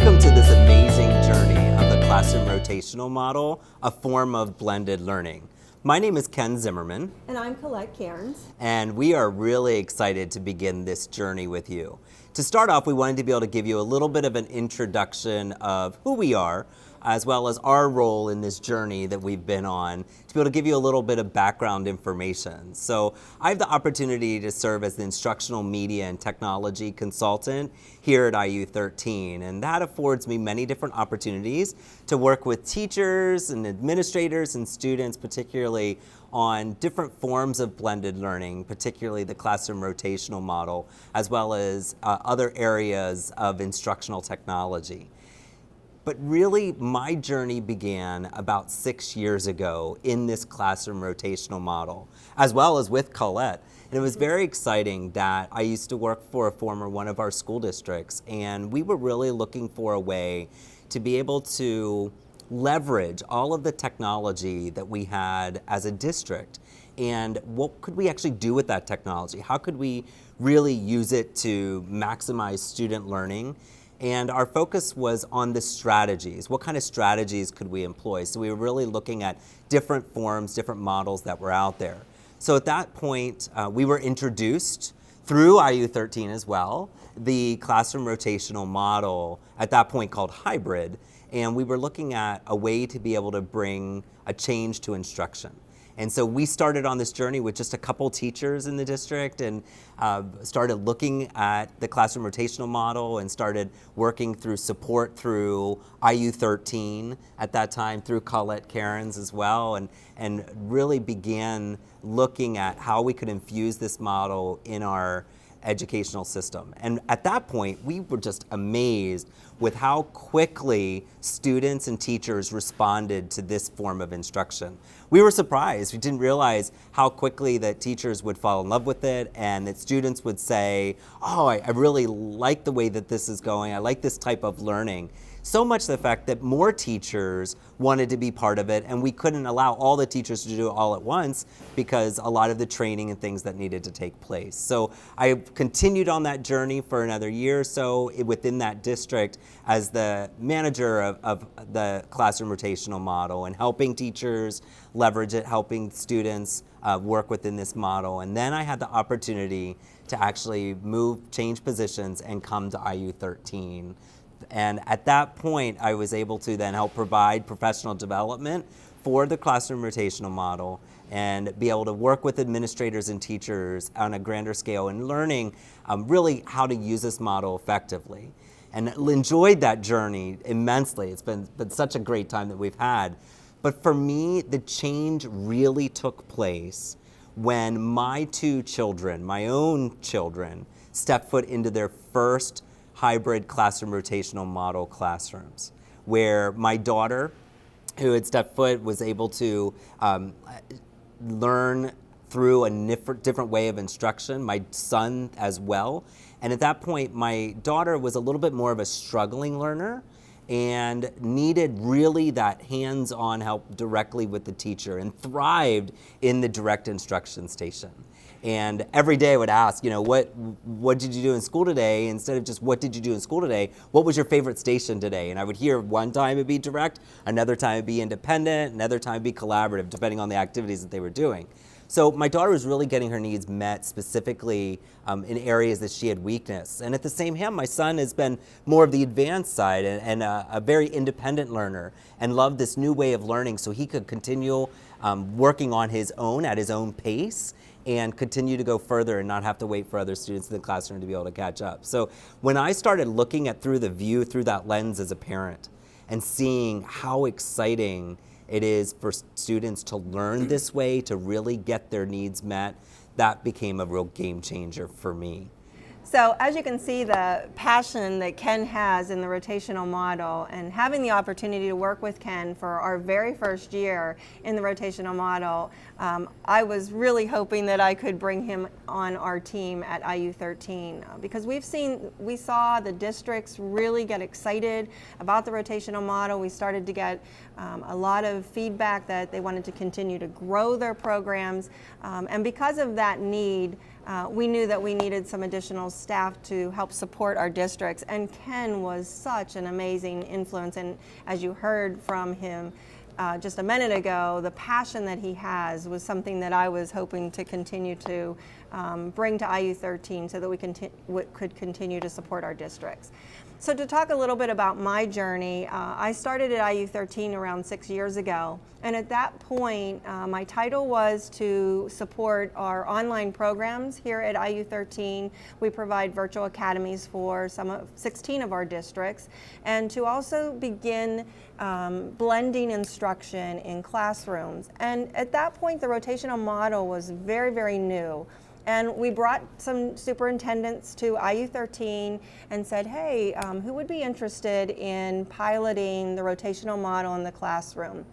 Welcome to this amazing journey of the classroom rotational model, a form of blended learning. My name is Ken Zimmerman. And I'm Colette Cairns. And we are really excited to begin this journey with you. To start off, we wanted to be able to give you a little bit of an introduction of who we are, as well as our role in this journey that we've been on, to be able to give you a little bit of background information. So I have the opportunity to serve as the instructional media and technology consultant here at IU13, and that affords me many different opportunities to work with teachers and administrators and students, particularly on different forms of blended learning, particularly the classroom rotational model, as well as other areas of instructional technology. But really, my journey began about 6 years ago in this classroom rotational model, as well as with Colette. And it was very exciting that I used to work for a former one of our school districts, and we were really looking for a way to be able to leverage all of the technology that we had as a district. And what could we actually do with that technology? How could we really use it to maximize student learning? And our focus was on the strategies. What kind of strategies could we employ? So we were really looking at different forms, different models that were out there. So at that point, we were introduced through IU13 as well, the classroom rotational model, at that point called hybrid, and we were looking at a way to be able to bring a change to instruction. And so we started on this journey with just a couple teachers in the district and started looking at the classroom rotational model and started working through support through IU13 at that time, through Colette Cairns as well, and really began looking at how we could infuse this model in our educational system. And at that point, we were just amazed with how quickly students and teachers responded to this form of instruction. We were surprised. We didn't realize how quickly that teachers would fall in love with it and that students would say, oh, I really like the way that this is going. I like this type of learning. So much the fact that more teachers wanted to be part of it, and we couldn't allow all the teachers to do it all at once because a lot of the training and things that needed to take place. So I continued on that journey for another year or so within that district as the manager of the classroom rotational model and helping teachers leverage it, helping students work within this model. And then I had the opportunity to actually change positions and come to IU13. And at that point, I was able to then help provide professional development for the classroom rotational model and be able to work with administrators and teachers on a grander scale and learning really how to use this model effectively. And enjoyed that journey immensely. It's been such a great time that we've had. But for me, the change really took place when my two children, my own children, stepped foot into their first hybrid classroom rotational model classrooms, where my daughter, who had stepped foot, was able to learn through a different way of instruction, my son as well. And at that point, my daughter was a little bit more of a struggling learner and needed really that hands-on help directly with the teacher and thrived in the direct instruction station. And every day I would ask, what did you do in school today? Instead of just what did you do in school today, what was your favorite station today? And I would hear one time it'd be direct, another time it'd be independent, another time it'd be collaborative, depending on the activities that they were doing. So my daughter was really getting her needs met specifically in areas that she had weakness. And at the same time, my son has been more of the advanced side and a very independent learner and loved this new way of learning so he could continue working on his own at his own pace and continue to go further and not have to wait for other students in the classroom to be able to catch up. So when I started looking at through that lens as a parent and seeing how exciting it is for students to learn this way, to really get their needs met, that became a real game changer for me. So as you can see, the passion that Ken has in the rotational model, and having the opportunity to work with Ken for our very first year in the rotational model, I was really hoping that I could bring him on our team at IU13 because we saw the districts really get excited about the rotational model. We started to get a lot of feedback that they wanted to continue to grow their programs, and because of that need, we knew that we needed some additional staff to help support our districts, and Ken was such an amazing influence, and as you heard from him just a minute ago, the passion that he has was something that I was hoping to continue to bring to IU13 so that we could continue to support our districts. So to talk a little bit about my journey, I started at IU13 around 6 years ago, and at that point my title was to support our online programs here at IU13. We provide virtual academies for 16 of our districts, and to also begin blending instruction in classrooms. And at that point the rotational model was very, very new. And we brought some superintendents to IU13 and said, hey, who would be interested in piloting the rotational model in the classroom?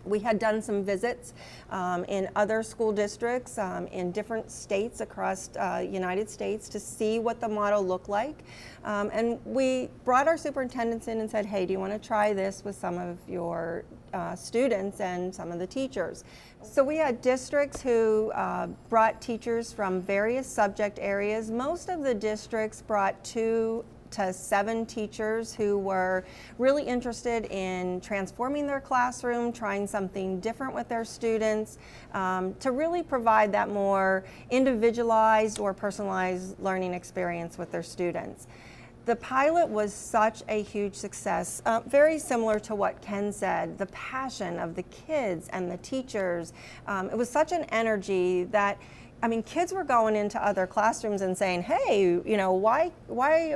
We had done some visits in other school districts in different states across United States to see what the model looked like. And we brought our superintendents in and said, hey, do you want to try this with some of your students and some of the teachers? So we had districts who brought teachers from various subject areas. Most of the districts brought 2 to 7 teachers who were really interested in transforming their classroom, trying something different with their students, to really provide that more individualized or personalized learning experience with their students. The pilot was such a huge success, very similar to what Ken said, the passion of the kids and the teachers. It was such an energy that, I mean, kids were going into other classrooms and saying, hey, you know, why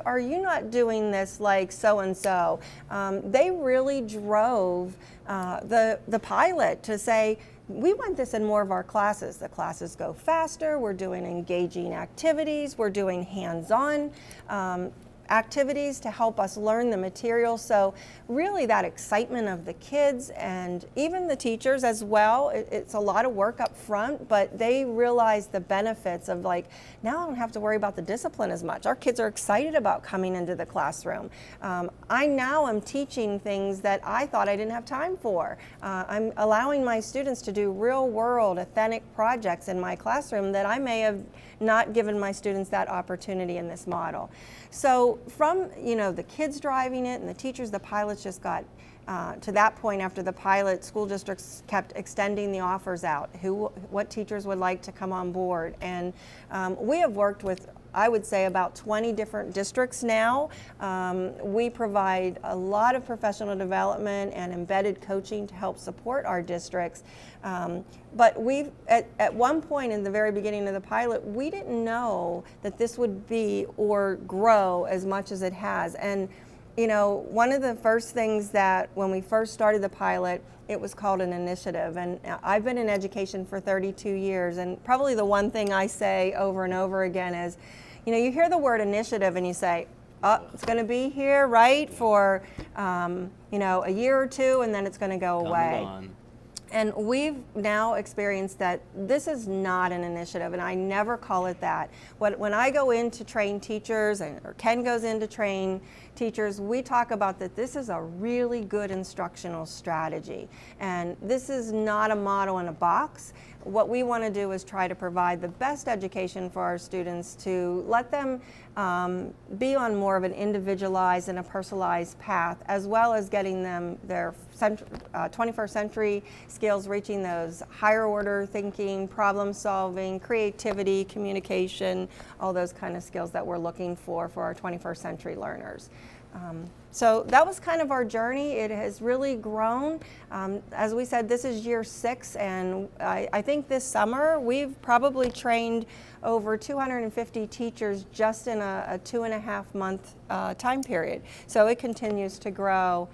are you not doing this like so-and-so? They really drove the pilot to say, we want this in more of our classes. The classes go faster, we're doing engaging activities, we're doing hands-on activities to help us learn the material. So really that excitement of the kids and even the teachers as well, it's a lot of work up front, but they realize the benefits of, like, now I don't have to worry about the discipline as much. Our kids are excited about coming into the classroom. I now am teaching things that I thought I didn't have time for. I'm allowing my students to do real world authentic projects in my classroom that I may have not given my students that opportunity in this model. So from, you know, the kids driving it and the teachers, the pilots just got to that point. After the pilot, school districts kept extending the offers out, what teachers would like to come on board. And we have worked with, I would say, about 20 different districts now. We provide a lot of professional development and embedded coaching to help support our districts. But we've, at one point in the very beginning of the pilot, we didn't know that this would be or grow as much as it has. And you know, one of the first things that when we first started the pilot, it was called an initiative. And I've been in education for 32 years, and probably the one thing I say over and over again is, you know, you hear the word initiative and you say, oh, it's going to be here, right, for, you know, a year or two, and then it's going to go away. And we've now experienced that this is not an initiative, and I never call it that. When I go in to train teachers, or Ken goes in to train teachers, we talk about that this is a really good instructional strategy. And this is not a model in a box. What we want to do is try to provide the best education for our students, to let them be on more of an individualized and a personalized path, as well as getting them their 21st century skills, reaching those higher order thinking, problem solving, creativity, communication, all those kind of skills that we're looking for our 21st century learners. So that was kind of our journey. It has really grown. As we said, this is year 6, and I think this summer we've probably trained over 250 teachers just in a 2.5 month time period. So it continues to grow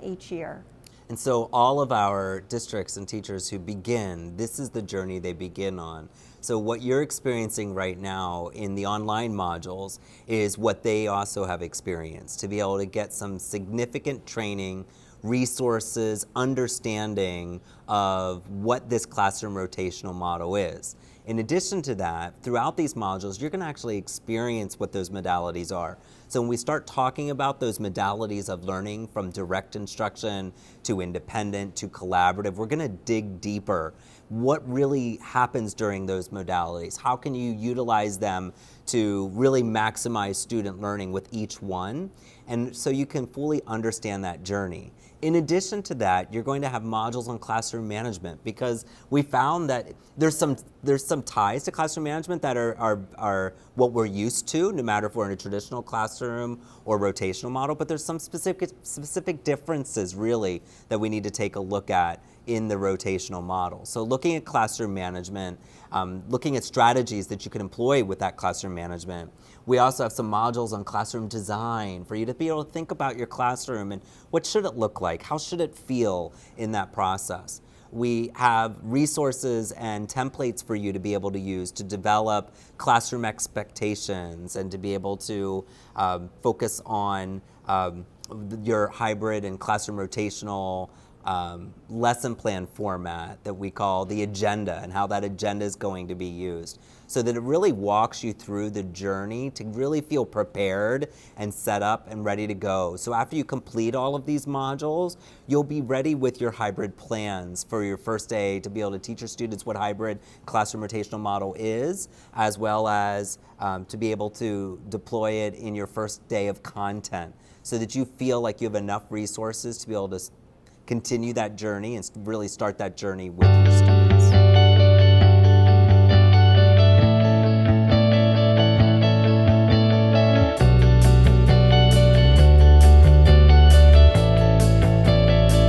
each year. And so all of our districts and teachers who begin, this is the journey they begin on. So what you're experiencing right now in the online modules is what they also have experienced, to be able to get some significant training, resources, understanding of what this classroom rotational model is. In addition to that, throughout these modules, you're going to actually experience what those modalities are. So when we start talking about those modalities of learning, from direct instruction to independent to collaborative, we're going to dig deeper. What really happens during those modalities? How can you utilize them to really maximize student learning with each one? And so you can fully understand that journey. In addition to that, you're going to have modules on classroom management, because we found that there's some ties to classroom management that are what we're used to, no matter if we're in a traditional classroom or rotational model, but there's some specific differences really that we need to take a look at in the rotational model. So looking at classroom management, looking at strategies that you can employ with that classroom management. We also have some modules on classroom design for you to be able to think about your classroom and what should it look like? How should it feel in that process? We have resources and templates for you to be able to use to develop classroom expectations and to be able to focus on your hybrid and classroom rotational lesson plan format that we call the agenda, and how that agenda is going to be used, so that it really walks you through the journey to really feel prepared and set up and ready to go. So after you complete all of these modules, you'll be ready with your hybrid plans for your first day to be able to teach your students what hybrid classroom rotational model is, as well as to be able to deploy it in your first day of content, so that you feel like you have enough resources to be able to continue that journey and really start that journey with your students.